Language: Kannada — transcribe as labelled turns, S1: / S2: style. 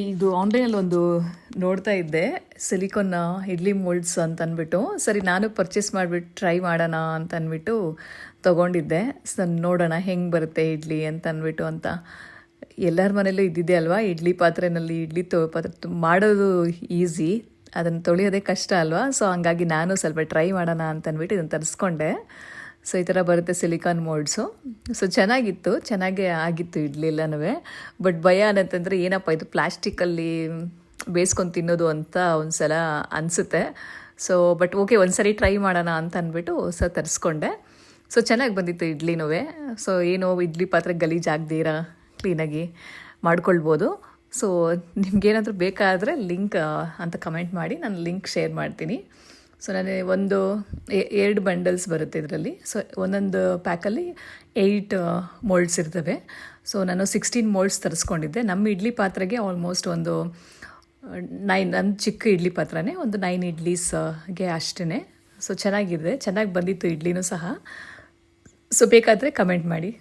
S1: ಇದು ಆನ್ಲೈನಲ್ಲಿ ಒಂದು ನೋಡ್ತಾ ಇದ್ದೆ, ಸಿಲಿಕಾನ್ ಇಡ್ಲಿ ಮೋಲ್ಡ್ಸ್ ಅಂತ ಅಂದ್ಬಿಟ್ಟು. ಸರಿ ನಾನು ಪರ್ಚೇಸ್ ಮಾಡಿಬಿಟ್ಟು ಟ್ರೈ ಮಾಡೋಣ ಅಂತ ಅಂದ್ಬಿಟ್ಟು ತೊಗೊಂಡಿದ್ದೆ. ನೋಡೋಣ ಹೆಂಗೆ ಬರುತ್ತೆ ಇಡ್ಲಿ ಅಂತ ಅಂದ್ಬಿಟ್ಟು ಅಂತ. ಎಲ್ಲರ ಮನೇಲೂ ಇದ್ದಿದ್ದೆ ಅಲ್ವಾ, ಇಡ್ಲಿ ಪಾತ್ರೆಯಲ್ಲಿ ಇಡ್ಲಿ ಮಾಡೋದು ಈಸಿ, ಅದನ್ನು ತೊಳೆಯೋದೇ ಕಷ್ಟ ಅಲ್ವಾ. ಸೊ ಹಂಗಾಗಿ ನಾನು ಸ್ವಲ್ಪ ಟ್ರೈ ಮಾಡೋಣ ಅಂತ ಅಂದ್ಬಿಟ್ಟು ಇದನ್ನು ತರಿಸ್ಕೊಂಡೆ. ಸೊ ಈ ಥರ ಬರುತ್ತೆ ಸಿಲಿಕಾನ್ ಮೋಲ್ಡ್ಸು. ಸೊ ಚೆನ್ನಾಗೇ ಆಗಿತ್ತು ಇಡ್ಲಿ ಎಲ್ಲನೂ. ಬಟ್ ಭಯ ಅನ್ನಂತಂದರೆ ಏನಪ್ಪ ಇದು ಪ್ಲಾಸ್ಟಿಕ್ಕಲ್ಲಿ ಬೇಯಿಸ್ಕೊಂಡು ತಿನ್ನೋದು ಅಂತ ಒಂದು ಸಲ ಅನಿಸುತ್ತೆ. ಸೊ ಬಟ್ ಓಕೆ, ಒಂದು ಸರಿ ಟ್ರೈ ಮಾಡೋಣ ಅಂತ ಅಂದ್ಬಿಟ್ಟು ತರಿಸ್ಕೊಂಡೆ. ಸೊ ಚೆನ್ನಾಗಿ ಬಂದಿತ್ತು ಇಡ್ಲಿನೂ. ಸೊ ಏನು ಇಡ್ಲಿ ಪಾತ್ರೆ ಗಲೀಜಾಗದಿರ ಕ್ಲೀನಾಗಿ ಮಾಡ್ಕೊಳ್ಬೋದು. ಸೊ ನಿಮ್ಗೇನಾದರೂ ಬೇಕಾದರೆ ಲಿಂಕ್ ಅಂತ ಕಮೆಂಟ್ ಮಾಡಿ, ನಾನು ಲಿಂಕ್ ಶೇರ್ ಮಾಡ್ತೀನಿ. ಸೊ ನಾನು ಒಂದು 2 ಬಂಡಲ್ಸ್ ಬರುತ್ತೆ ಇದರಲ್ಲಿ. ಸೊ ಒಂದೊಂದು ಪ್ಯಾಕಲ್ಲಿ 8 ಮೋಲ್ಡ್ಸ್ ಇರ್ತವೆ. ಸೊ ನಾನು 16 ಮೋಲ್ಡ್ಸ್ ತರಿಸ್ಕೊಂಡಿದ್ದೆ. ನಮ್ಮ ಇಡ್ಲಿ ಪಾತ್ರೆಗೆ ಆಲ್ಮೋಸ್ಟ್ ಒಂದು 9, ನನ್ನ ಚಿಕ್ಕ ಇಡ್ಲಿ ಪಾತ್ರೆನೇ ಒಂದು 9 ಇಡ್ಲೀಸ್ಗೆ ಅಷ್ಟೇ. ಸೊ ಚೆನ್ನಾಗಿ ಬಂದಿತ್ತು ಇಡ್ಲಿನೂ ಸಹ. ಸೊ ಬೇಕಾದರೆ ಕಮೆಂಟ್ ಮಾಡಿ.